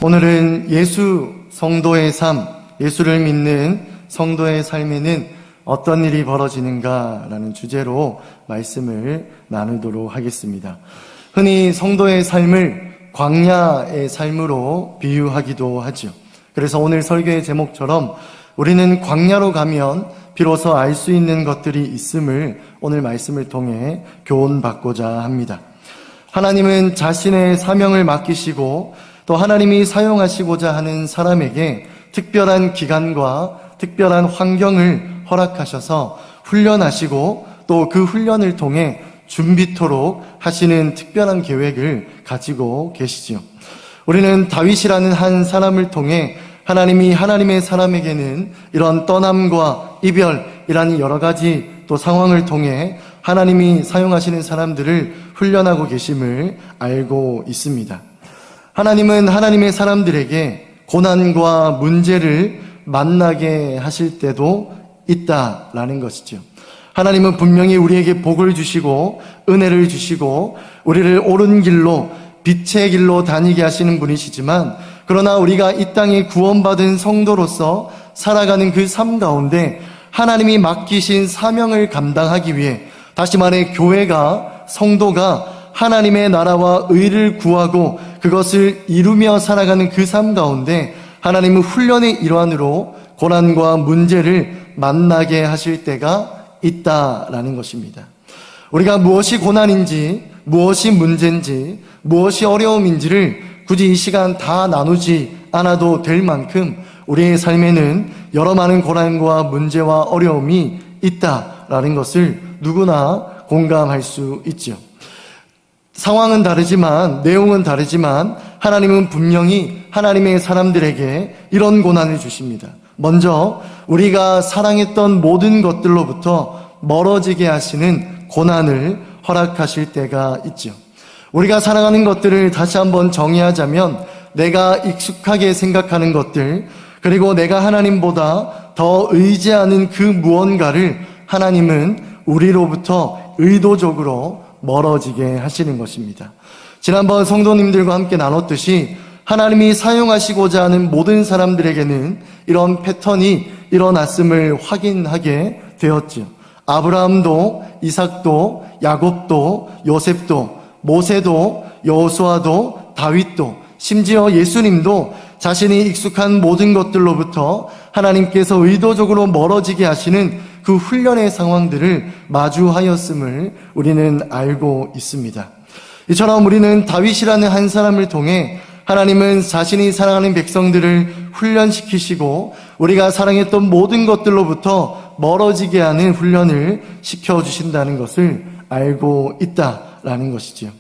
오늘은 예수 성도의 삶, 예수를 믿는 성도의 삶에는 어떤 일이 벌어지는가라는 주제로 말씀을 나누도록 하겠습니다. 흔히 성도의 삶을 광야의 삶으로 비유하기도 하죠. 그래서 오늘 설교의 제목처럼 우리는 광야로 가면 비로소 알 수 있는 것들이 있음을 오늘 말씀을 통해 교훈받고자 합니다. 하나님은 자신의 사명을 맡기시고 또 하나님이 사용하시고자 하는 사람에게 특별한 기간과 특별한 환경을 허락하셔서 훈련하시고 또 그 훈련을 통해 준비토록 하시는 특별한 계획을 가지고 계시죠. 우리는 다윗이라는 한 사람을 통해 하나님이 하나님의 사람에게는 이런 떠남과 이별이라는 여러 가지 또 상황을 통해 하나님이 사용하시는 사람들을 훈련하고 계심을 알고 있습니다. 하나님은 하나님의 사람들에게 고난과 문제를 만나게 하실 때도 있다라는 것이죠. 하나님은 분명히 우리에게 복을 주시고 은혜를 주시고 우리를 옳은 길로 빛의 길로 다니게 하시는 분이시지만 그러나 우리가 이 땅에 구원받은 성도로서 살아가는 그 삶 가운데 하나님이 맡기신 사명을 감당하기 위해 다시 말해 교회가 성도가 하나님의 나라와 의를 구하고 그것을 이루며 살아가는 그 삶 가운데 하나님은 훈련의 일환으로 고난과 문제를 만나게 하실 때가 있다라는 것입니다. 우리가 무엇이 고난인지, 무엇이 문제인지, 무엇이 어려움인지를 굳이 이 시간 다 나누지 않아도 될 만큼 우리의 삶에는 여러 많은 고난과 문제와 어려움이 있다라는 것을 누구나 공감할 수 있죠. 상황은 다르지만 내용은 다르지만 하나님은 분명히 하나님의 사람들에게 이런 고난을 주십니다. 먼저 우리가 사랑했던 모든 것들로부터 멀어지게 하시는 고난을 허락하실 때가 있죠. 우리가 사랑하는 것들을 다시 한번 정의하자면 내가 익숙하게 생각하는 것들 그리고 내가 하나님보다 더 의지하는 그 무언가를 하나님은 우리로부터 의도적으로 멀어지게 하시는 것입니다. 지난번 성도님들과 함께 나눴듯이 하나님이 사용하시고자 하는 모든 사람들에게는 이런 패턴이 일어났음을 확인하게 되었죠. 아브라함도, 이삭도, 야곱도, 요셉도, 모세도, 여호수아도, 다윗도, 심지어 예수님도 자신이 익숙한 모든 것들로부터 하나님께서 의도적으로 멀어지게 하시는 그 훈련의 상황들을 마주하였음을 우리는 알고 있습니다. 이처럼 우리는 다윗이라는 한 사람을 통해 하나님은 자신이 사랑하는 백성들을 훈련시키시고 우리가 사랑했던 모든 것들로부터 멀어지게 하는 훈련을 시켜주신다는 것을 알고 있다라는 것이죠.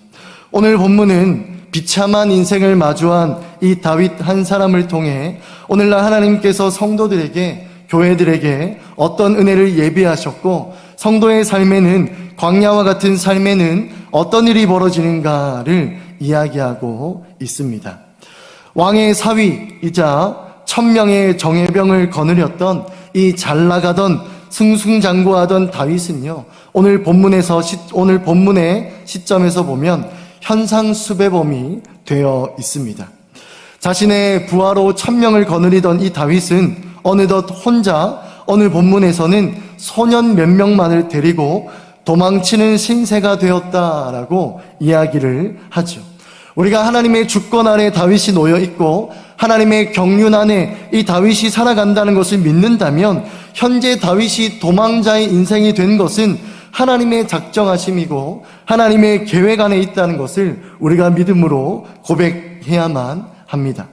오늘 본문은 비참한 인생을 마주한 이 다윗 한 사람을 통해 오늘날 하나님께서 성도들에게 교회들에게 어떤 은혜를 예비하셨고 성도의 삶에는 광야와 같은 삶에는 어떤 일이 벌어지는가를 이야기하고 있습니다. 왕의 사위이자 1000명의 정예병을 거느렸던 이 잘나가던 승승장구하던 다윗은요 오늘 본문의 시점에서 보면 현상수배범이 되어 있습니다. 자신의 부하로 1000명을 거느리던 이 다윗은 어느덧 혼자 오늘 본문에서는 소년 몇 명만을 데리고 도망치는 신세가 되었다라고 이야기를 하죠. 우리가 하나님의 주권 아래 다윗이 놓여 있고 하나님의 경륜 안에 이 다윗이 살아간다는 것을 믿는다면 현재 다윗이 도망자의 인생이 된 것은 하나님의 작정하심이고 하나님의 계획 안에 있다는 것을 우리가 믿음으로 고백해야만 합니다.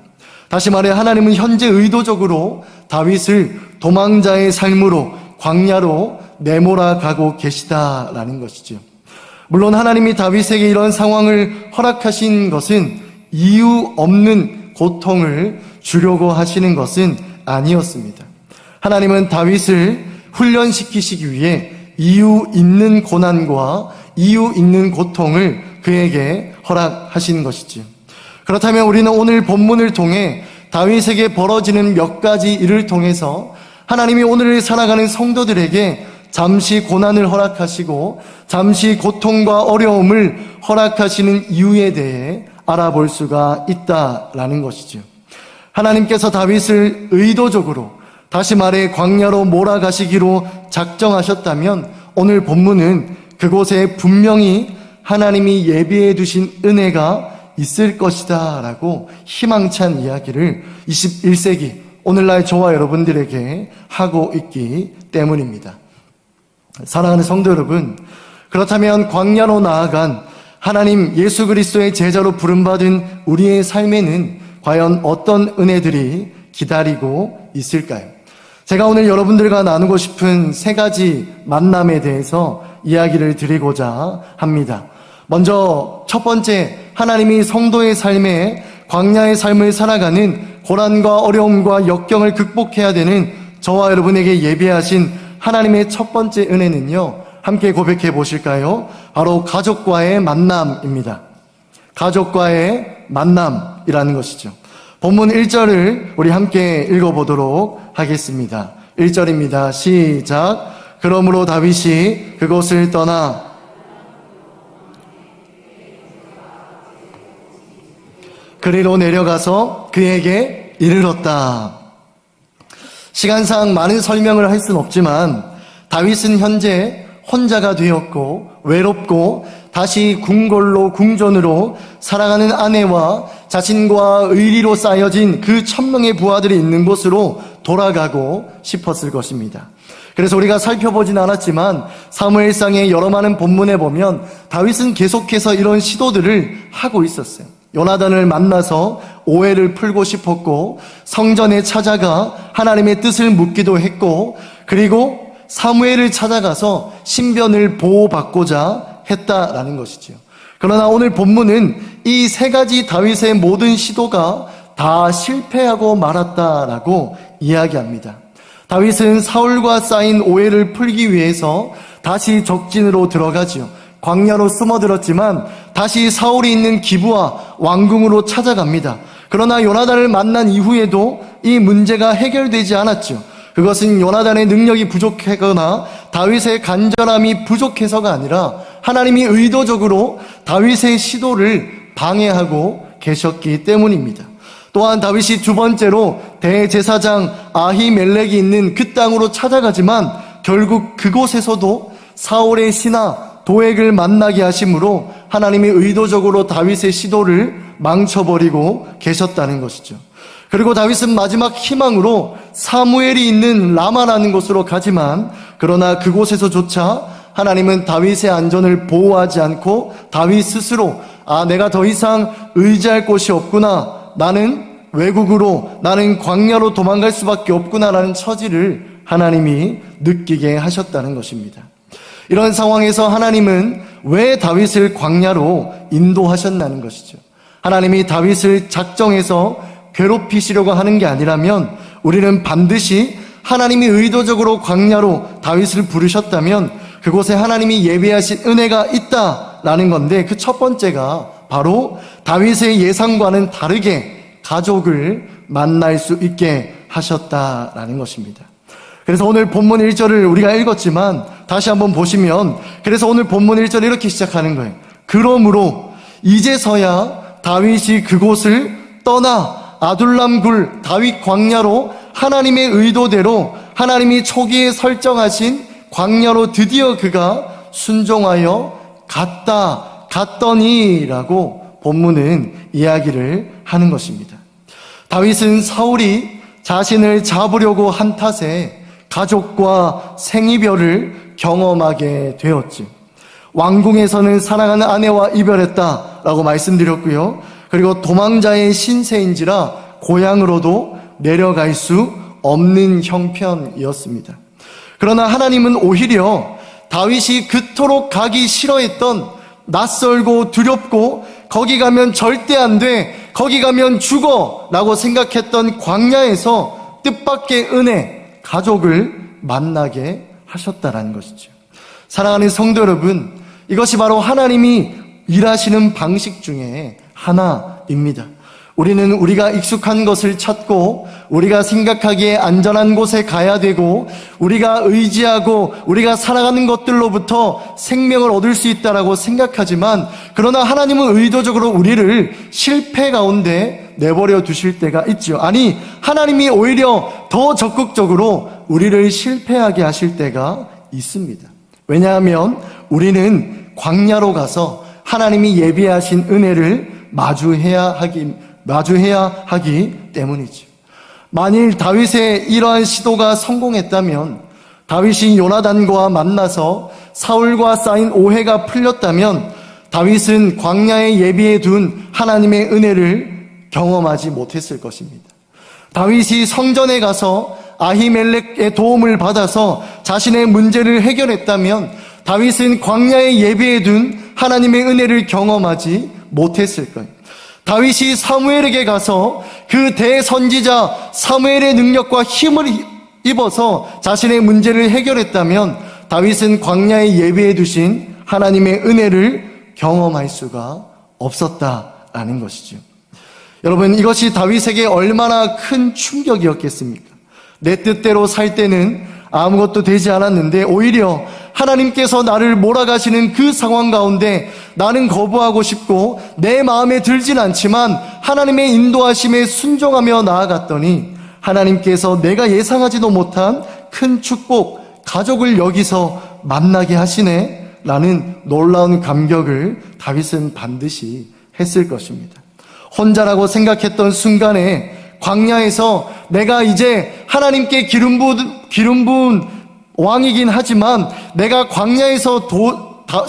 다시 말해 하나님은 현재 의도적으로 다윗을 도망자의 삶으로 광야로 내몰아가고 계시다라는 것이죠. 물론 하나님이 다윗에게 이런 상황을 허락하신 것은 이유 없는 고통을 주려고 하시는 것은 아니었습니다. 하나님은 다윗을 훈련시키시기 위해 이유 있는 고난과 이유 있는 고통을 그에게 허락하신 것이지요. 그렇다면 우리는 오늘 본문을 통해 다윗에게 벌어지는 몇 가지 일을 통해서 하나님이 오늘 살아가는 성도들에게 잠시 고난을 허락하시고 잠시 고통과 어려움을 허락하시는 이유에 대해 알아볼 수가 있다라는 것이죠. 하나님께서 다윗을 의도적으로, 다시 말해 광야로 몰아가시기로 작정하셨다면 오늘 본문은 그곳에 분명히 하나님이 예비해 두신 은혜가 있을 것이다 라고 희망찬 이야기를 21세기 오늘날 저와 여러분들에게 하고 있기 때문입니다. 사랑하는 성도 여러분, 그렇다면 광야로 나아간 하나님 예수 그리스도의 제자로 부름받은 우리의 삶에는 과연 어떤 은혜들이 기다리고 있을까요? 제가 오늘 여러분들과 나누고 싶은 세 가지 만남에 대해서 이야기를 드리고자 합니다. 먼저 첫 번째, 하나님이 성도의 삶에 광야의 삶을 살아가는 고난과 어려움과 역경을 극복해야 되는 저와 여러분에게 예비하신 하나님의 첫 번째 은혜는요, 함께 고백해 보실까요? 바로 가족과의 만남입니다. 가족과의 만남이라는 것이죠. 본문 1절을 우리 함께 읽어보도록 하겠습니다. 1절입니다. 시작. 그러므로 다윗이 그곳을 떠나 그리로 내려가서 그에게 이르렀다. 시간상 많은 설명을 할 수는 없지만 다윗은 현재 혼자가 되었고 외롭고 다시 궁궐로 궁전으로 살아가는 아내와 자신과 의리로 쌓여진 그 1000명의 부하들이 있는 곳으로 돌아가고 싶었을 것입니다. 그래서 우리가 살펴보진 않았지만 사무엘상의 여러 많은 본문에 보면 다윗은 계속해서 이런 시도들을 하고 있었어요. 요나단을 만나서 오해를 풀고 싶었고, 성전에 찾아가 하나님의 뜻을 묻기도 했고, 그리고 사무엘을 찾아가서 신변을 보호받고자 했다라는 것이죠. 그러나 오늘 본문은 이 세 가지 다윗의 모든 시도가 다 실패하고 말았다라고 이야기합니다. 다윗은 사울과 쌓인 오해를 풀기 위해서 다시 적진으로 들어가지요. 광야로 숨어들었지만 다시 사울이 있는 기브와 왕궁으로 찾아갑니다. 그러나 요나단을 만난 이후에도 이 문제가 해결되지 않았죠. 그것은 요나단의 능력이 부족하거나 다윗의 간절함이 부족해서가 아니라 하나님이 의도적으로 다윗의 시도를 방해하고 계셨기 때문입니다. 또한 다윗이 두 번째로 대제사장 아히멜렉이 있는 그 땅으로 찾아가지만 결국 그곳에서도 사울의 신하 도액을 만나게 하심으로 하나님이 의도적으로 다윗의 시도를 망쳐버리고 계셨다는 것이죠. 그리고 다윗은 마지막 희망으로 사무엘이 있는 라마라는 곳으로 가지만 그러나 그곳에서조차 하나님은 다윗의 안전을 보호하지 않고 다윗 스스로 내가 더 이상 의지할 곳이 없구나, 나는 외국으로, 나는 광야로 도망갈 수밖에 없구나라는 처지를 하나님이 느끼게 하셨다는 것입니다. 이런 상황에서 하나님은 왜 다윗을 광야로 인도하셨다는 것이죠. 하나님이 다윗을 작정해서 괴롭히시려고 하는 게 아니라면 우리는 반드시 하나님이 의도적으로 광야로 다윗을 부르셨다면 그곳에 하나님이 예비하신 은혜가 있다라는 건데, 그 첫 번째가 바로 다윗의 예상과는 다르게 가족을 만날 수 있게 하셨다라는 것입니다. 그래서 오늘 본문 1절을 우리가 읽었지만 다시 한번 보시면, 그래서 오늘 본문 1절 이렇게 시작하는 거예요. 그러므로 이제서야 다윗이 그곳을 떠나 아둘람 굴 다윗 광야로 하나님의 의도대로 하나님이 초기에 설정하신 광야로 드디어 그가 순종하여 갔더니라고 본문은 이야기를 하는 것입니다. 다윗은 사울이 자신을 잡으려고 한 탓에 가족과 생이별을 경험하게 되었지. 왕궁에서는 사랑하는 아내와 이별했다라고 말씀드렸고요. 그리고 도망자의 신세인지라 고향으로도 내려갈 수 없는 형편이었습니다. 그러나 하나님은 오히려 다윗이 그토록 가기 싫어했던, 낯설고 두렵고 거기 가면 절대 안 돼, 거기 가면 죽어 라고 생각했던 광야에서 뜻밖의 은혜, 가족을 만나게 하셨다라는 것이죠. 사랑하는 성도 여러분, 이것이 바로 하나님이 일하시는 방식 중에 하나입니다. 우리는 우리가 익숙한 것을 찾고 우리가 생각하기에 안전한 곳에 가야 되고 우리가 의지하고 우리가 살아가는 것들로부터 생명을 얻을 수 있다라고 생각하지만, 그러나 하나님은 의도적으로 우리를 실패 가운데 내버려 두실 때가 있죠. 아니, 하나님이 오히려 더 적극적으로 우리를 실패하게 하실 때가 있습니다. 왜냐하면 우리는 광야로 가서 하나님이 예비하신 은혜를 마주해야 하기 때문이죠. 만일 다윗의 이러한 시도가 성공했다면, 다윗이 요나단과 만나서 사울과 쌓인 오해가 풀렸다면, 다윗은 광야에 예비해 둔 하나님의 은혜를 경험하지 못했을 것입니다. 다윗이 성전에 가서 아히멜렉의 도움을 받아서 자신의 문제를 해결했다면, 다윗은 광야에 예비해 둔 하나님의 은혜를 경험하지 못했을 거예요. 다윗이 사무엘에게 가서 그 대선지자 사무엘의 능력과 힘을 입어서 자신의 문제를 해결했다면, 다윗은 광야에 예비해 두신 하나님의 은혜를 경험할 수가 없었다라는 것이죠. 여러분, 이것이 다윗에게 얼마나 큰 충격이었겠습니까? 내 뜻대로 살 때는 아무것도 되지 않았는데 오히려 하나님께서 나를 몰아가시는 그 상황 가운데 나는 거부하고 싶고 내 마음에 들진 않지만 하나님의 인도하심에 순종하며 나아갔더니 하나님께서 내가 예상하지도 못한 큰 축복, 가족을 여기서 만나게 하시네 라는 놀라운 감격을 다윗은 반드시 했을 것입니다. 혼자라고 생각했던 순간에 광야에서 내가 이제 하나님께 기름 부은 왕이긴 하지만 내가 광야에서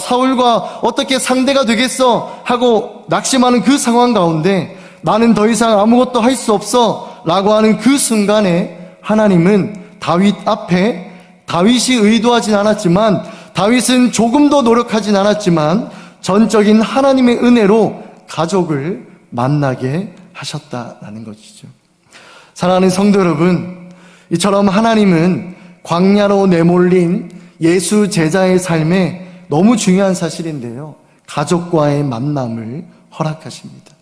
사울과 어떻게 상대가 되겠어 하고 낙심하는 그 상황 가운데 나는 더 이상 아무것도 할 수 없어 라고 하는 그 순간에 하나님은 다윗 앞에, 다윗이 의도하진 않았지만, 다윗은 조금도 노력하진 않았지만 전적인 하나님의 은혜로 가족을 만나게 하셨다라는 것이죠. 사랑하는 성도 여러분, 이처럼 하나님은 광야로 내몰린 예수 제자의 삶에 너무 중요한 사실인데요, 가족과의 만남을 허락하십니다.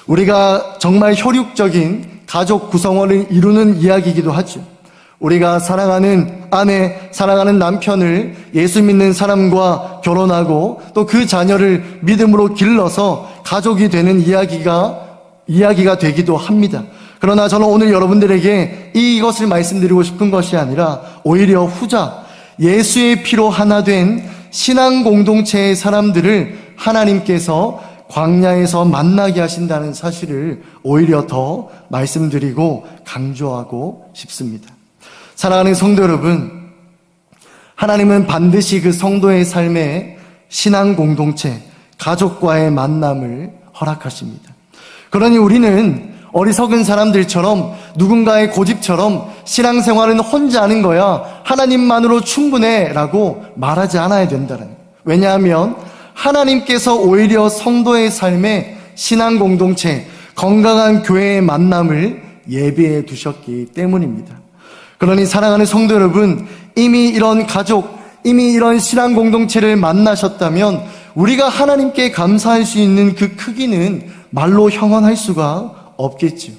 우리가 정말 혈육적인 가족 구성원을 이루는 이야기이기도 하죠. 우리가 사랑하는 아내, 사랑하는 남편을 예수 믿는 사람과 결혼하고 또 그 자녀를 믿음으로 길러서 가족이 되는 이야기가 되기도 합니다. 그러나 저는 오늘 여러분들에게 이것을 말씀드리고 싶은 것이 아니라 오히려 후자, 예수의 피로 하나 된 신앙 공동체의 사람들을 하나님께서 광야에서 만나게 하신다는 사실을 오히려 더 말씀드리고 강조하고 싶습니다. 사랑하는 성도 여러분, 하나님은 반드시 그 성도의 삶에 신앙 공동체, 가족과의 만남을 허락하십니다. 그러니 우리는 어리석은 사람들처럼 누군가의 고집처럼 신앙생활은 혼자 하는 거야, 하나님만으로 충분해 라고 말하지 않아야 된다는 거예요. 왜냐하면 하나님께서 오히려 성도의 삶에 신앙 공동체, 건강한 교회의 만남을 예비해 두셨기 때문입니다. 그러니 사랑하는 성도 여러분, 이미 이런 가족, 이미 이런 신앙 공동체를 만나셨다면 우리가 하나님께 감사할 수 있는 그 크기는 말로 형언할 수가 없겠죠.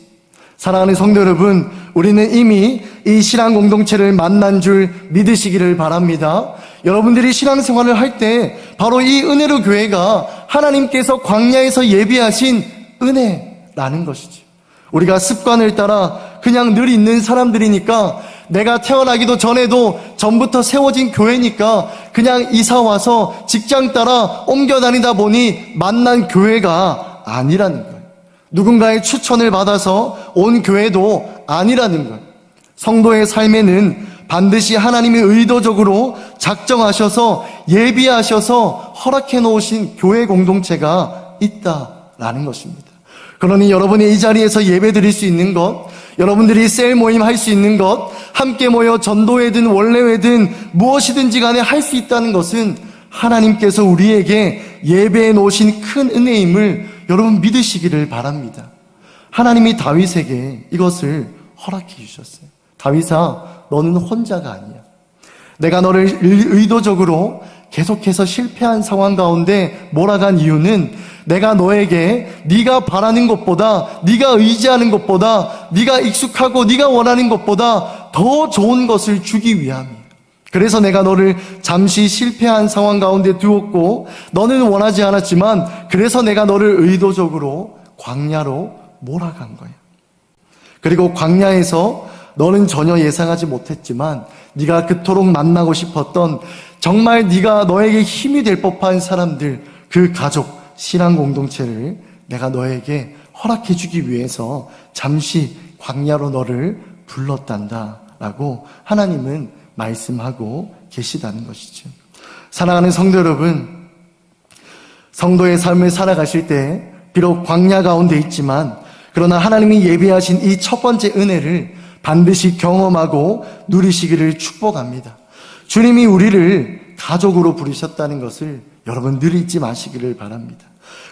사랑하는 성도 여러분, 우리는 이미 이 신앙 공동체를 만난 줄 믿으시기를 바랍니다. 여러분들이 신앙생활을 할 때 바로 이 은혜로 교회가 하나님께서 광야에서 예비하신 은혜라는 것이죠. 우리가 습관을 따라 그냥 늘 있는 사람들이니까, 내가 태어나기도 전에도 전부터 세워진 교회니까 그냥 이사와서 직장 따라 옮겨 다니다 보니 만난 교회가 아니라는 거예요. 누군가의 추천을 받아서 온 교회도 아니라는 거예요. 성도의 삶에는 반드시 하나님이 의도적으로 작정하셔서 예비하셔서 허락해 놓으신 교회 공동체가 있다라는 것입니다. 그러니 여러분이 이 자리에서 예배 드릴 수 있는 것, 여러분들이 셀 모임 할 수 있는 것, 함께 모여 전도회든 원래회든 무엇이든지 간에 할 수 있다는 것은 하나님께서 우리에게 예배해 놓으신 큰 은혜임을 여러분 믿으시기를 바랍니다. 하나님이 다윗에게 이것을 허락해 주셨어요. 다윗아, 너는 혼자가 아니야. 내가 너를 의도적으로 계속해서 실패한 상황 가운데 몰아간 이유는 내가 너에게 네가 바라는 것보다, 네가 의지하는 것보다, 네가 익숙하고 네가 원하는 것보다 더 좋은 것을 주기 위함이에요. 그래서 내가 너를 잠시 실패한 상황 가운데 두었고 너는 원하지 않았지만 그래서 내가 너를 의도적으로 광야로 몰아간 거야. 그리고 광야에서 너는 전혀 예상하지 못했지만 네가 그토록 만나고 싶었던 정말 네가 너에게 힘이 될 법한 사람들, 그 가족, 신앙 공동체를 내가 너에게 허락해 주기 위해서 잠시 광야로 너를 불렀단다 라고 하나님은 말씀하고 계시다는 것이죠. 사랑하는 성도 여러분, 성도의 삶을 살아가실 때 비록 광야 가운데 있지만 그러나 하나님이 예비하신 이 첫 번째 은혜를 반드시 경험하고 누리시기를 축복합니다. 주님이 우리를 가족으로 부르셨다는 것을 여러분 늘 잊지 마시기를 바랍니다.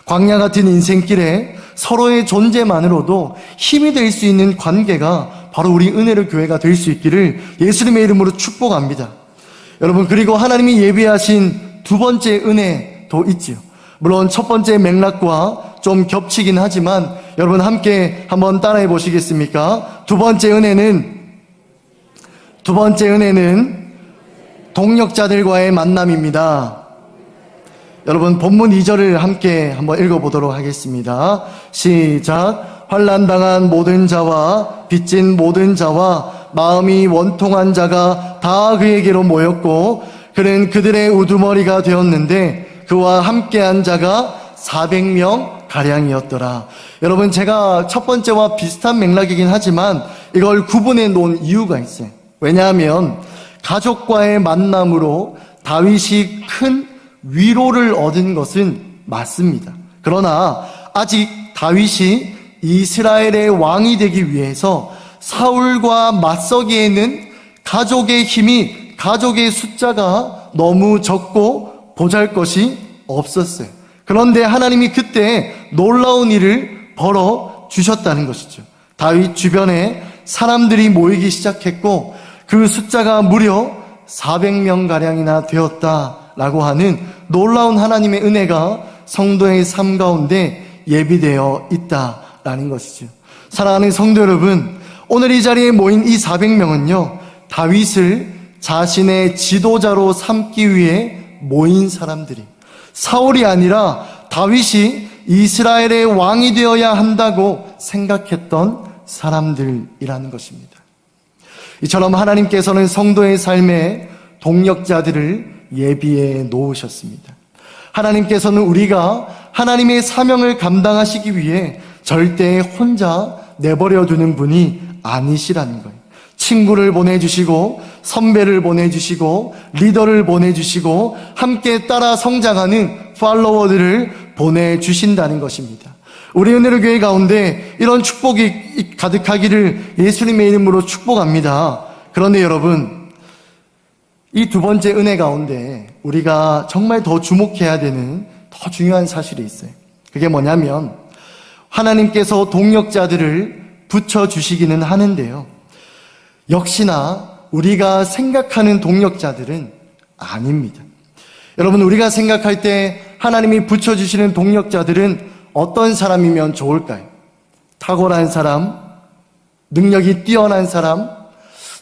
광야 같은 인생길에 서로의 존재만으로도 힘이 될 수 있는 관계가 바로 우리 은혜로 교회가 될 수 있기를 예수님의 이름으로 축복합니다. 여러분, 그리고 하나님이 예비하신 두 번째 은혜도 있지요. 물론 첫 번째 맥락과 좀 겹치긴 하지만 여러분 함께 한번 따라해 보시겠습니까? 두 번째 은혜는 동역자들과의 만남입니다. 여러분 본문 2절을 함께 한번 읽어보도록 하겠습니다. 시작. 환난당한 모든 자와 빚진 모든 자와 마음이 원통한 자가 다 그에게로 모였고 그는 그들의 우두머리가 되었는데 그와 함께한 자가 400명 가량이었더라. 여러분, 제가 첫 번째와 비슷한 맥락이긴 하지만 이걸 구분해 놓은 이유가 있어요. 왜냐하면 가족과의 만남으로 다윗이 큰 위로를 얻은 것은 맞습니다. 그러나 아직 다윗이 이스라엘의 왕이 되기 위해서 사울과 맞서기에는 가족의 힘이, 가족의 숫자가 너무 적고 보잘것이 없었어요. 그런데 하나님이 그때 놀라운 일을 벌어 주셨다는 것이죠. 다윗 주변에 사람들이 모이기 시작했고 그 숫자가 무려 400명가량이나 되었다라고 하는 놀라운 하나님의 은혜가 성도의 삶 가운데 예비되어 있다라는 것이죠. 사랑하는 성도 여러분, 오늘 이 자리에 모인 이 400명은요 다윗을 자신의 지도자로 삼기 위해 모인 사람들이, 사울이 아니라 다윗이 이스라엘의 왕이 되어야 한다고 생각했던 사람들이라는 것입니다. 이처럼 하나님께서는 성도의 삶에 동역자들을 예비해 놓으셨습니다. 하나님께서는 우리가 하나님의 사명을 감당하시기 위해 절대 혼자 내버려 두는 분이 아니시라는 거예요. 친구를 보내주시고 선배를 보내주시고 리더를 보내주시고 함께 따라 성장하는 팔로워들을 보내주신다는 것입니다. 우리 은혜로 교회 가운데 이런 축복이 가득하기를 예수님의 이름으로 축복합니다. 그런데 여러분, 이 두 번째 은혜 가운데 우리가 정말 더 주목해야 되는 더 중요한 사실이 있어요. 그게 뭐냐면 하나님께서 동역자들을 붙여주시기는 하는데요, 역시나 우리가 생각하는 동역자들은 아닙니다. 여러분, 우리가 생각할 때 하나님이 붙여주시는 동역자들은 어떤 사람이면 좋을까요? 탁월한 사람, 능력이 뛰어난 사람,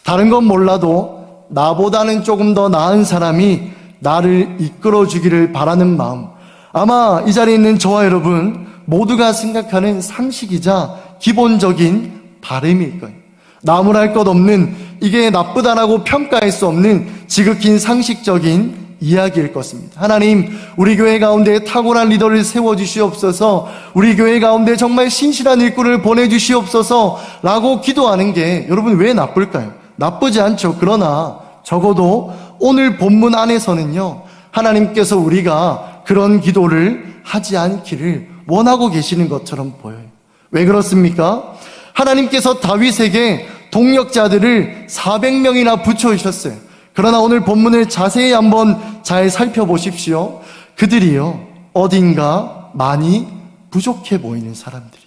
다른 건 몰라도 나보다는 조금 더 나은 사람이 나를 이끌어주기를 바라는 마음, 아마 이 자리에 있는 저와 여러분 모두가 생각하는 상식이자 기본적인 바람일 거예요. 나무랄 것 없는, 이게 나쁘다라고 평가할 수 없는 지극히 상식적인 이야기일 것입니다. 하나님, 우리 교회 가운데 탁월한 리더를 세워주시옵소서, 우리 교회 가운데 정말 신실한 일꾼을 보내주시옵소서 라고 기도하는 게 여러분 왜 나쁠까요? 나쁘지 않죠. 그러나 적어도 오늘 본문 안에서는요, 하나님께서 우리가 그런 기도를 하지 않기를 원하고 계시는 것처럼 보여요. 왜 그렇습니까? 하나님께서 다윗에게 동역자들을 400명이나 붙여주셨어요. 그러나 오늘 본문을 자세히 한번 잘 살펴보십시오. 그들이요, 어딘가 많이 부족해 보이는 사람들이.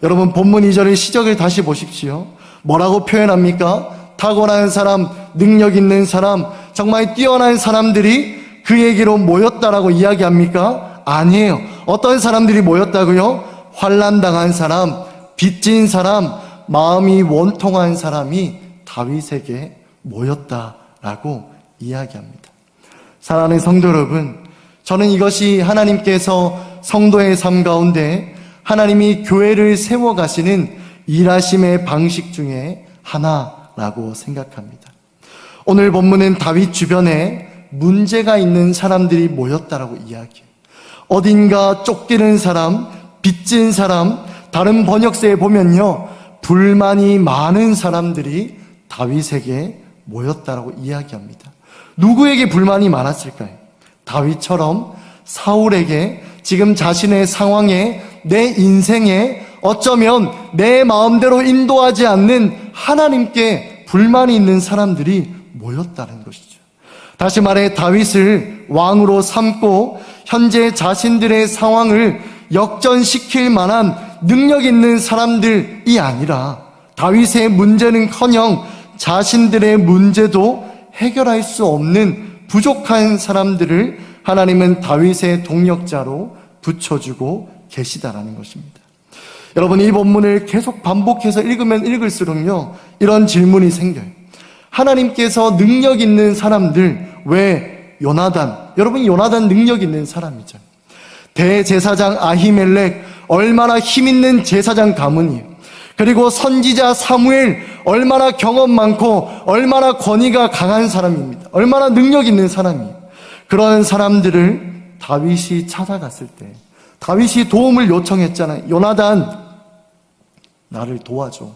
여러분, 본문 2절의 시작을 다시 보십시오. 뭐라고 표현합니까? 탁월한 사람, 능력 있는 사람, 정말 뛰어난 사람들이 그에게로 모였다라고 이야기합니까? 아니에요. 어떤 사람들이 모였다고요? 환난당한 사람, 빚진 사람, 마음이 원통한 사람이 다윗에게 모였다라고 이야기합니다. 사랑하는 성도 여러분, 저는 이것이 하나님께서 성도의 삶 가운데 하나님이 교회를 세워가시는 일하심의 방식 중에 하나라고 생각합니다. 오늘 본문은 다윗 주변에 문제가 있는 사람들이 모였다라고 이야기해요. 어딘가 쫓기는 사람, 빚진 사람, 다른 번역서에 보면요, 불만이 많은 사람들이 다윗에게 모였다라고 이야기합니다. 누구에게 불만이 많았을까요? 다윗처럼 사울에게 지금 자신의 상황에, 내 인생에 어쩌면 내 마음대로 인도하지 않는 하나님께 불만이 있는 사람들이 모였다는 것이죠. 다시 말해 다윗을 왕으로 삼고 현재 자신들의 상황을 역전시킬 만한 능력 있는 사람들이 아니라 다윗의 문제는커녕 자신들의 문제도 해결할 수 없는 부족한 사람들을 하나님은 다윗의 동력자로 붙여주고 계시다라는 것입니다. 여러분, 이 본문을 계속 반복해서 읽으면 읽을수록요, 이런 질문이 생겨요. 하나님께서 능력 있는 사람들, 왜 요나단? 여러분, 요나단 능력 있는 사람이죠. 대제사장 아히멜렉, 얼마나 힘있는 제사장 가문이에요. 그리고 선지자 사무엘, 얼마나 경험 많고 얼마나 권위가 강한 사람입니다. 얼마나 능력 있는 사람이에요. 그런 사람들을 다윗이 찾아갔을 때 다윗이 도움을 요청했잖아요. 요나단, 나를 도와줘.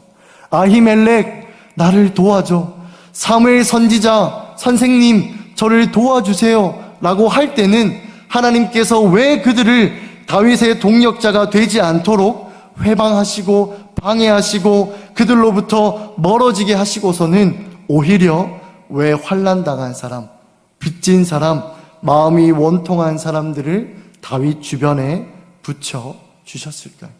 아히멜렉, 나를 도와줘. 사무엘 선지자, 선생님, 저를 도와주세요 라고 할 때는 하나님께서 왜 그들을 다윗의 동력자가 되지 않도록 회방하시고 방해하시고 그들로부터 멀어지게 하시고서는 오히려 왜 환난당한 사람, 빚진 사람, 마음이 원통한 사람들을 다윗 주변에 붙여주셨을까요?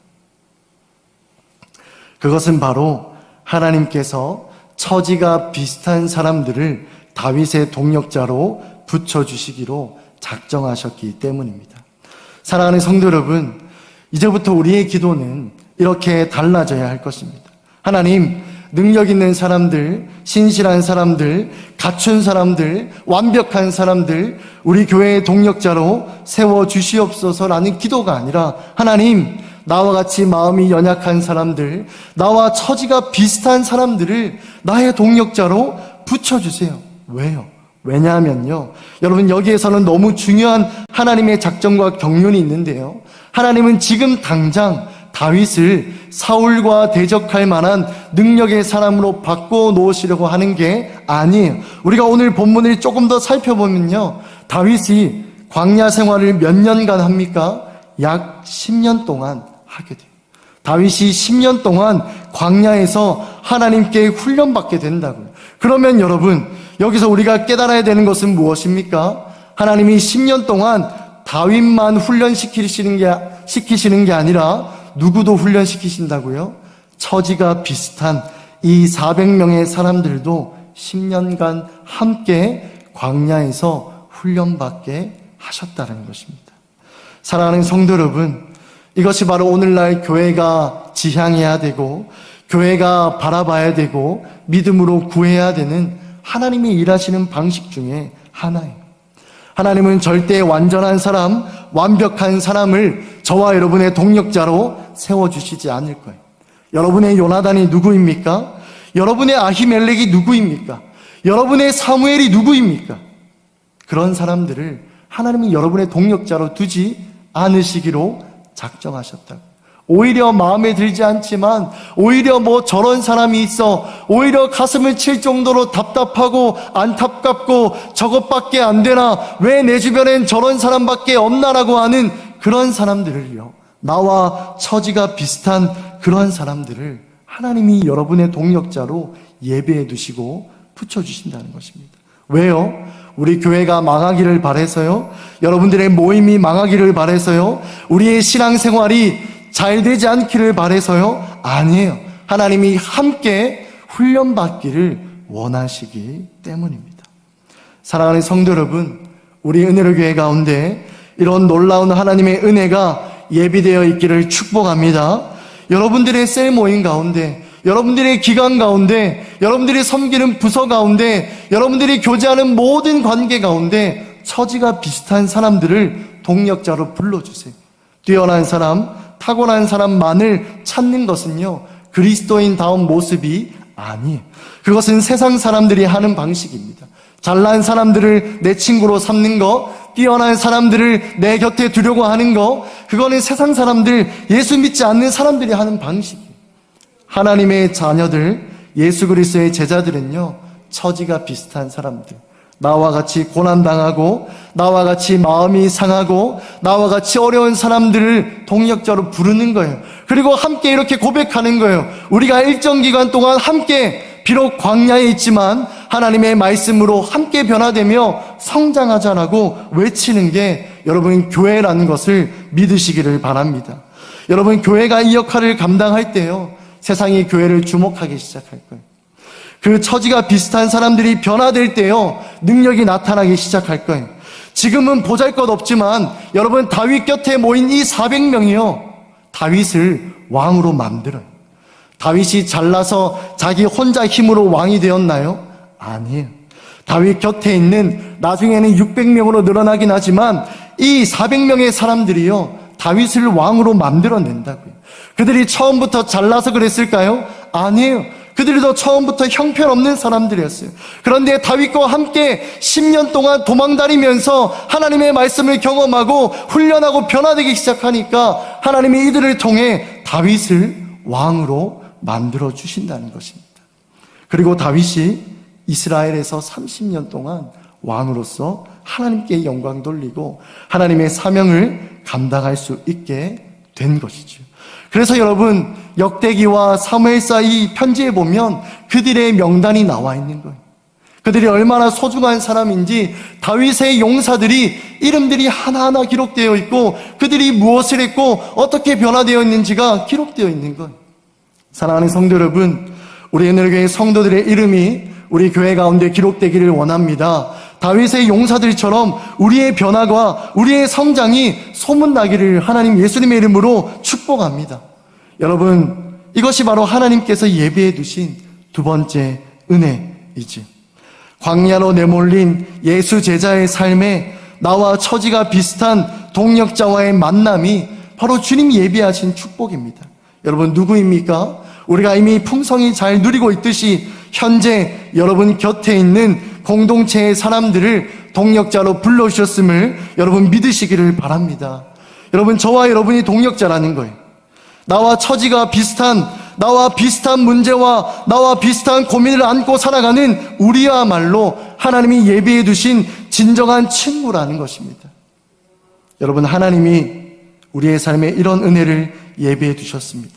그것은 바로 하나님께서 처지가 비슷한 사람들을 다윗의 동력자로 붙여주시기로 작정하셨기 때문입니다. 사랑하는 성도 여러분, 이제부터 우리의 기도는 이렇게 달라져야 할 것입니다. 하나님, 능력 있는 사람들, 신실한 사람들, 갖춘 사람들, 완벽한 사람들, 우리 교회의 동력자로 세워주시옵소서라는 기도가 아니라, 하나님, 나와 같이 마음이 연약한 사람들, 나와 처지가 비슷한 사람들을 나의 동력자로 붙여주세요. 왜요? 왜냐하면요, 여러분, 여기에서는 너무 중요한 하나님의 작정과 경륜이 있는데요, 하나님은 지금 당장 다윗을 사울과 대적할 만한 능력의 사람으로 바꿔놓으시려고 하는 게 아니에요. 우리가 오늘 본문을 조금 더 살펴보면요, 다윗이 광야 생활을 몇 년간 합니까? 약 10년 동안 하게 돼요. 다윗이 10년 동안 광야에서 하나님께 훈련받게 된다고요. 그러면 여러분, 여기서 우리가 깨달아야 되는 것은 무엇입니까? 하나님이 10년 동안 다윗만 훈련시키시는 게 아니라 누구도 훈련시키신다고요? 처지가 비슷한 이 400명의 사람들도 10년간 함께 광야에서 훈련받게 하셨다는 것입니다. 사랑하는 성도 여러분, 이것이 바로 오늘날 교회가 지향해야 되고 교회가 바라봐야 되고 믿음으로 구해야 되는 하나님이 일하시는 방식 중에 하나예요. 하나님은 절대 완전한 사람, 완벽한 사람을 저와 여러분의 동력자로 세워주시지 않을 거예요. 여러분의 요나단이 누구입니까? 여러분의 아히멜렉이 누구입니까? 여러분의 사무엘이 누구입니까? 그런 사람들을 하나님은 여러분의 동력자로 두지 않으시기로 작정하셨다고. 오히려 마음에 들지 않지만, 오히려 저런 사람이 있어, 오히려 가슴을 칠 정도로 답답하고 안타깝고 저것밖에 안 되나, 왜 내 주변엔 저런 사람밖에 없나라고 하는 그런 사람들을요, 나와 처지가 비슷한 그런 사람들을 하나님이 여러분의 동력자로 예배해 두시고 붙여주신다는 것입니다. 왜요? 우리 교회가 망하기를 바라서요? 여러분들의 모임이 망하기를 바라서요? 우리의 신앙생활이 잘 되지 않기를 바라서요? 아니에요. 하나님이 함께 훈련받기를 원하시기 때문입니다. 사랑하는 성도 여러분, 우리 은혜로 교회 가운데 이런 놀라운 하나님의 은혜가 예비되어 있기를 축복합니다. 여러분들의 셀 모임 가운데, 여러분들의 기관 가운데, 여러분들이 섬기는 부서 가운데, 여러분들이 교제하는 모든 관계 가운데 처지가 비슷한 사람들을 동력자로 불러주세요. 뛰어난 사람, 타고난 사람만을 찾는 것은요, 그리스도인다운 모습이 아니에요. 그것은 세상 사람들이 하는 방식입니다. 잘난 사람들을 내 친구로 삼는 거, 뛰어난 사람들을 내 곁에 두려고 하는 거, 그거는 세상 사람들, 예수 믿지 않는 사람들이 하는 방식이에요. 하나님의 자녀들, 예수 그리스도의 제자들은요, 처지가 비슷한 사람들, 나와 같이 고난당하고, 나와 같이 마음이 상하고, 나와 같이 어려운 사람들을 동력자로 부르는 거예요. 그리고 함께 이렇게 고백하는 거예요. 우리가 일정 기간 동안 함께, 비록 광야에 있지만 하나님의 말씀으로 함께 변화되며 성장하자라고 외치는 게 여러분 교회라는 것을 믿으시기를 바랍니다. 여러분 교회가 이 역할을 감당할 때요, 세상이 교회를 주목하기 시작할 거예요. 그 처지가 비슷한 사람들이 변화될 때요, 능력이 나타나기 시작할 거예요. 지금은 보잘것없지만 여러분 다윗 곁에 모인 이 400명이요 다윗을 왕으로 만들어요. 다윗이 잘나서 자기 혼자 힘으로 왕이 되었나요? 아니에요. 다윗 곁에 있는, 나중에는 600명으로 늘어나긴 하지만 이 400명의 사람들이요 다윗을 왕으로 만들어낸다고요. 그들이 처음부터 잘나서 그랬을까요? 아니에요. 그들도 처음부터 형편없는 사람들이었어요. 그런데 다윗과 함께 10년 동안 도망다니면서 하나님의 말씀을 경험하고 훈련하고 변화되기 시작하니까 하나님이 이들을 통해 다윗을 왕으로 만들어 주신다는 것입니다. 그리고 다윗이 이스라엘에서 30년 동안 왕으로서 하나님께 영광 돌리고 하나님의 사명을 감당할 수 있게 된 것이죠. 그래서 여러분 역대기와 사무엘사 이 편지에 보면 그들의 명단이 나와 있는 거예요. 그들이 얼마나 소중한 사람인지 다윗의 용사들이 이름들이 하나하나 기록되어 있고 그들이 무엇을 했고 어떻게 변화되어 있는지가 기록되어 있는 거예요. 사랑하는 성도 여러분, 우리 은혜교회 성도들의 이름이 우리 교회 가운데 기록되기를 원합니다. 다윗의 용사들처럼 우리의 변화가 우리의 성장이 소문나기를 하나님 예수님의 이름으로 축복합니다. 여러분, 이것이 바로 하나님께서 예비해 두신 두 번째 은혜이지. 광야로 내몰린 예수 제자의 삶에 나와 처지가 비슷한 동력자와의 만남이 바로 주님이 예비하신 축복입니다. 여러분 누구입니까? 우리가 이미 풍성히 잘 누리고 있듯이 현재 여러분 곁에 있는 공동체의 사람들을 동력자로 불러주셨음을 여러분 믿으시기를 바랍니다. 여러분 저와 여러분이 동력자라는 거예요. 나와 처지가 비슷한, 나와 비슷한 문제와 나와 비슷한 고민을 안고 살아가는 우리야말로 하나님이 예비해 두신 진정한 친구라는 것입니다. 여러분 하나님이 우리의 삶에 이런 은혜를 예비해 두셨습니다.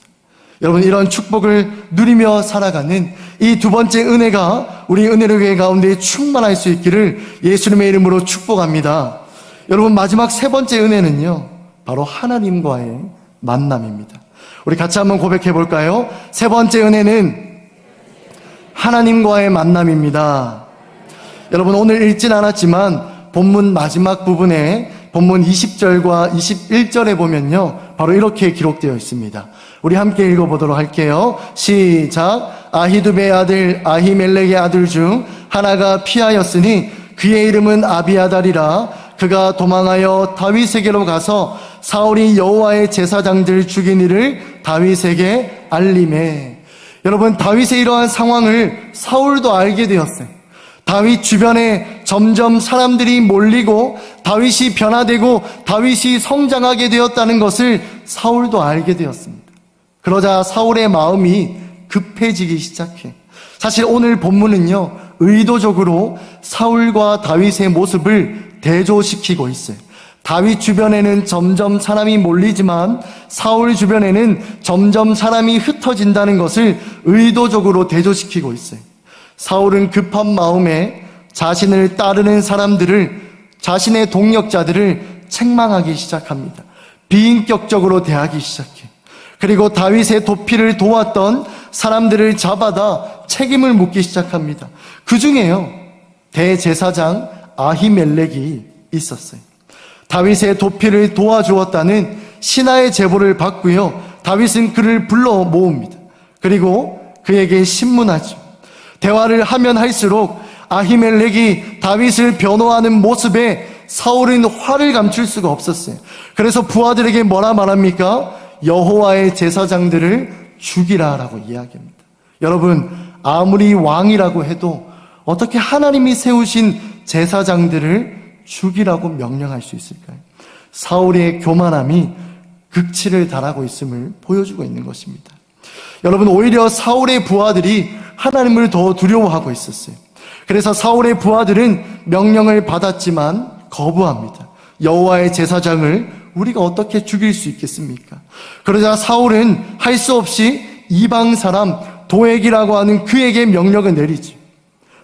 여러분 이런 축복을 누리며 살아가는 이 두 번째 은혜가 우리 은혜로교회 가운데 충만할 수 있기를 예수님의 이름으로 축복합니다. 여러분 마지막 세 번째 은혜는요 바로 하나님과의 만남입니다. 우리 같이 한번 고백해 볼까요? 세 번째 은혜는 하나님과의 만남입니다. 여러분 오늘 읽진 않았지만 본문 마지막 부분에 본문 20절과 21절에 보면요 바로 이렇게 기록되어 있습니다. 우리 함께 읽어보도록 할게요. 시작. 아히두베의 아들 아히멜렉의 아들 중 하나가 피하였으니 그의 이름은 아비아달이라. 그가 도망하여 다윗에게로 가서 사울이 여호와의 제사장들 죽인 일을 다윗에게 알림해. 여러분 다윗의 이러한 상황을 사울도 알게 되었어요. 다윗 주변에 점점 사람들이 몰리고 다윗이 변화되고 다윗이 성장하게 되었다는 것을 사울도 알게 되었습니다. 그러자 사울의 마음이 급해지기 시작해. 사실 오늘 본문은요 의도적으로 사울과 다윗의 모습을 대조시키고 있어요. 다윗 주변에는 점점 사람이 몰리지만 사울 주변에는 점점 사람이 흩어진다는 것을 의도적으로 대조시키고 있어요. 사울은 급한 마음에 자신을 따르는 사람들을, 자신의 동력자들을 책망하기 시작합니다. 비인격적으로 대하기 시작해. 그리고 다윗의 도피를 도왔던 사람들을 잡아다 책임을 묻기 시작합니다. 그 중에요 대제사장 아히멜렉이 있었어요. 다윗의 도피를 도와주었다는 신하의 제보를 받고요. 다윗은 그를 불러 모읍니다. 그리고 그에게 신문하죠. 대화를 하면 할수록 아히멜렉이 다윗을 변호하는 모습에 사울은 화를 감출 수가 없었어요. 그래서 부하들에게 뭐라 말합니까? 여호와의 제사장들을 죽이라라고 이야기합니다. 여러분, 아무리 왕이라고 해도 어떻게 하나님이 세우신 제사장들을 죽이라고 명령할 수 있을까요? 사울의 교만함이 극치를 달하고 있음을 보여주고 있는 것입니다. 여러분, 오히려 사울의 부하들이 하나님을 더 두려워하고 있었어요. 그래서 사울의 부하들은 명령을 받았지만 거부합니다. 여호와의 제사장을 우리가 어떻게 죽일 수 있겠습니까? 그러자 사울은 할 수 없이 이방 사람 도액이라고 하는 그에게 명령을 내리죠.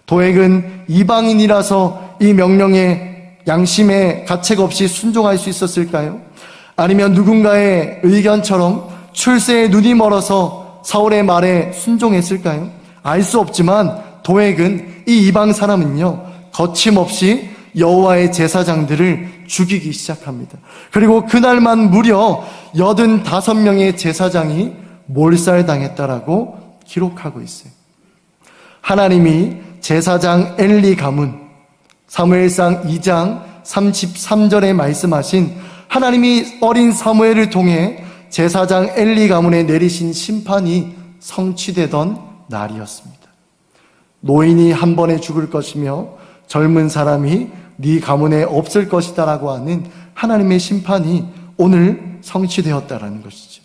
도액은 이방인이라서 이 명령에 양심의 가책 없이 순종할 수 있었을까요? 아니면 누군가의 의견처럼 출세에 눈이 멀어서 사울의 말에 순종했을까요? 알 수 없지만 도액은 이 이방 사람은요, 거침없이 여호와의 제사장들을 죽이기 시작합니다. 그리고 그날만 무려 85명의 제사장이 몰살당했다라고 기록하고 있어요. 하나님이 제사장 엘리 가문, 사무엘상 2장 33절에 말씀하신 하나님이 어린 사무엘을 통해 제사장 엘리 가문에 내리신 심판이 성취되던 날이었습니다. 노인이 한 번에 죽을 것이며 젊은 사람이 네 가문에 없을 것이다 라고 하는 하나님의 심판이 오늘 성취되었다라는 것이죠.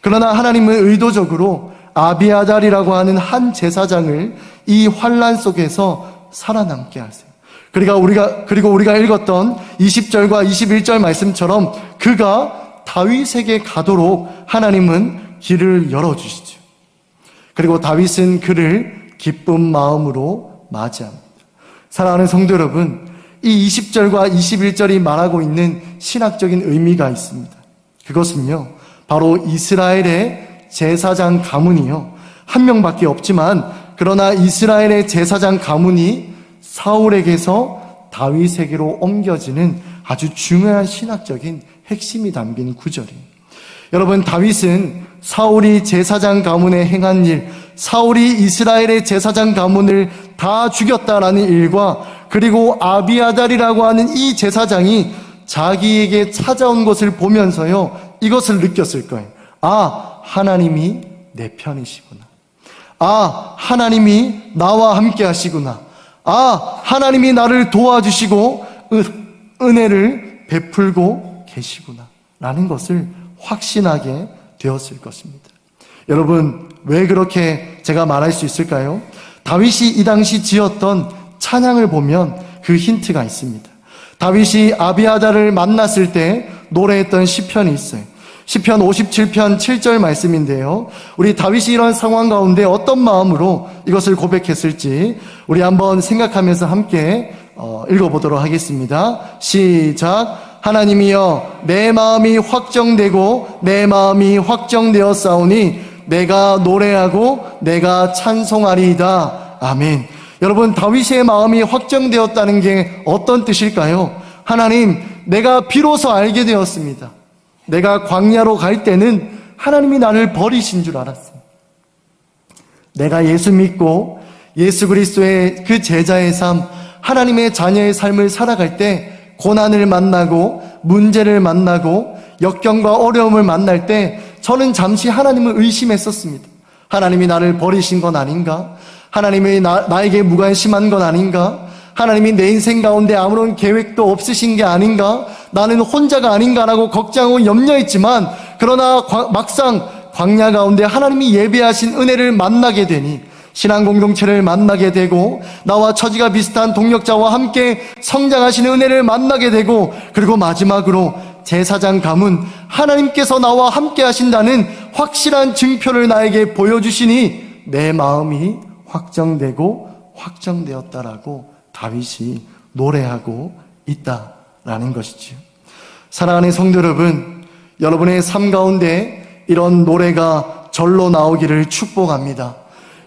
그러나 하나님은 의도적으로 아비아달이라고 하는 한 제사장을 이 환난 속에서 살아남게 하세요. 그리고 우리가 읽었던 20절과 21절 말씀처럼 그가 다윗에게 가도록 하나님은 길을 열어주시죠. 그리고 다윗은 그를 기쁜 마음으로 맞이합니다. 사랑하는 성도 여러분, 이 20절과 21절이 말하고 있는 신학적인 의미가 있습니다. 그것은요, 바로 이스라엘의 제사장 가문이요, 한 명밖에 없지만 그러나 이스라엘의 제사장 가문이 사울에게서 다윗에게로 옮겨지는 아주 중요한 신학적인 핵심이 담긴 구절이에요. 여러분, 다윗은 사울이 제사장 가문에 행한 일, 사울이 이스라엘의 제사장 가문을 다 죽였다라는 일과 그리고 아비아달이라고 하는 이 제사장이 자기에게 찾아온 것을 보면서요, 이것을 느꼈을 거예요. 아, 하나님이 내 편이시구나. 아, 하나님이 나와 함께 하시구나. 아, 하나님이 나를 도와주시고 은혜를 베풀고 계시구나 라는 것을 확신하게 되었을 것입니다. 여러분, 왜 그렇게 제가 말할 수 있을까요? 다윗이 이 당시 지었던 찬양을 보면 그 힌트가 있습니다. 다윗이 아비아달을 만났을 때 노래했던 시편이 있어요. 시편 57편 7절 말씀인데요, 우리 다윗이 이런 상황 가운데 어떤 마음으로 이것을 고백했을지 우리 한번 생각하면서 함께 읽어보도록 하겠습니다. 시작. 하나님이여, 내 마음이 확정되고 내 마음이 확정되었사오니 내가 노래하고 내가 찬송하리이다. 아멘. 여러분, 다윗의 마음이 확정되었다는 게 어떤 뜻일까요? 하나님, 내가 비로소 알게 되었습니다. 내가 광야로 갈 때는 하나님이 나를 버리신 줄 알았어요. 내가 예수 믿고 예수 그리스도의 그 제자의 삶, 하나님의 자녀의 삶을 살아갈 때 고난을 만나고 문제를 만나고 역경과 어려움을 만날 때 저는 잠시 하나님을 의심했었습니다. 하나님이 나를 버리신 건 아닌가? 하나님이 나에게 무관심한 건 아닌가? 하나님이 내 인생 가운데 아무런 계획도 없으신 게 아닌가? 나는 혼자가 아닌가라고 걱정하고 염려했지만, 그러나 막상 광야 가운데 하나님이 예배하신 은혜를 만나게 되니, 신앙 공동체를 만나게 되고 나와 처지가 비슷한 동역자와 함께 성장하시는 은혜를 만나게 되고, 그리고 마지막으로 제사장 가문, 하나님께서 나와 함께 하신다는 확실한 증표를 나에게 보여주시니 내 마음이 확정되고 확정되었다라고 다윗이 노래하고 있다라는 것이지요. 사랑하는 성도 여러분, 여러분의 삶 가운데 이런 노래가 절로 나오기를 축복합니다.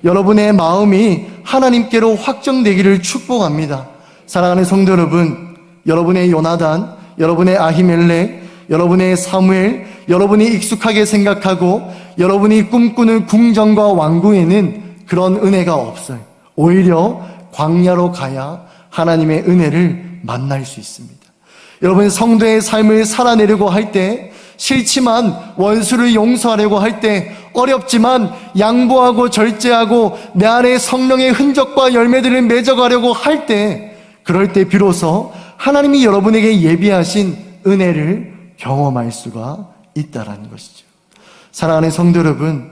여러분의 마음이 하나님께로 확정되기를 축복합니다. 사랑하는 성도 여러분, 여러분의 요나단, 여러분의 아히멜렉, 여러분의 사무엘, 여러분이 익숙하게 생각하고 여러분이 꿈꾸는 궁정과 왕궁에는 그런 은혜가 없어요. 오히려 광야로 가야 하나님의 은혜를 만날 수 있습니다. 여러분, 성도의 삶을 살아내려고 할 때, 싫지만 원수를 용서하려고 할 때, 어렵지만 양보하고 절제하고 내 안에 성령의 흔적과 열매들을 맺어가려고 할 때, 그럴 때 비로소 하나님이 여러분에게 예비하신 은혜를 경험할 수가 있다라는 것이죠. 사랑하는 성도 여러분,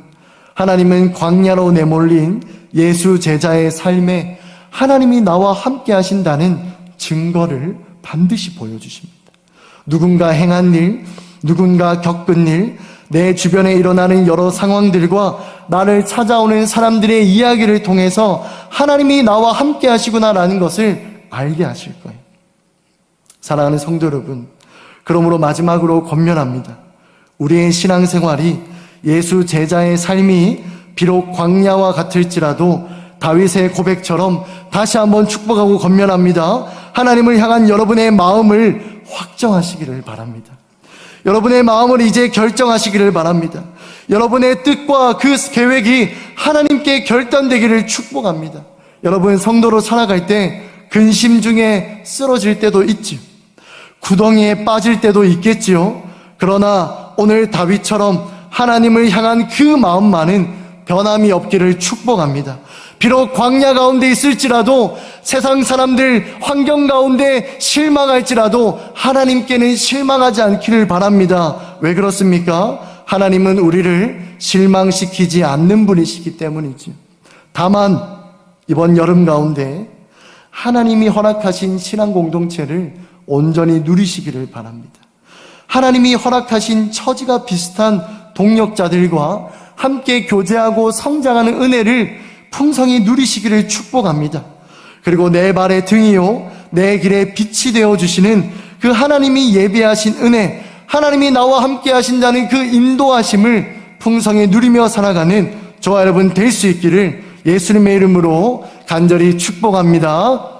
하나님은 광야로 내몰린 예수 제자의 삶에 하나님이 나와 함께 하신다는 증거를 반드시 보여주십니다. 누군가 행한 일, 누군가 겪은 일, 내 주변에 일어나는 여러 상황들과 나를 찾아오는 사람들의 이야기를 통해서 하나님이 나와 함께 하시구나라는 것을 알게 하실 거예요. 사랑하는 성도 여러분, 그러므로 마지막으로 권면합니다. 우리의 신앙생활이 예수 제자의 삶이 비록 광야와 같을지라도 다윗의 고백처럼 다시 한번 축복하고 권면합니다. 하나님을 향한 여러분의 마음을 확정하시기를 바랍니다. 여러분의 마음을 이제 결정하시기를 바랍니다. 여러분의 뜻과 그 계획이 하나님께 결단되기를 축복합니다. 여러분, 성도로 살아갈 때 근심 중에 쓰러질 때도 있지요. 구덩이에 빠질 때도 있겠지요. 그러나 오늘 다윗처럼 하나님을 향한 그 마음만은 변함이 없기를 축복합니다. 비록 광야 가운데 있을지라도, 세상 사람들 환경 가운데 실망할지라도 하나님께는 실망하지 않기를 바랍니다. 왜 그렇습니까? 하나님은 우리를 실망시키지 않는 분이시기 때문이죠. 다만 이번 여름 가운데 하나님이 허락하신 신앙 공동체를 온전히 누리시기를 바랍니다. 하나님이 허락하신 처지가 비슷한 동역자들과 함께 교제하고 성장하는 은혜를 풍성히 누리시기를 축복합니다. 그리고 내 발의 등이요 내 길에 빛이 되어주시는 그 하나님이 예비하신 은혜, 하나님이 나와 함께 하신다는 그 인도하심을 풍성히 누리며 살아가는 저와 여러분 될 수 있기를 예수님의 이름으로 간절히 축복합니다.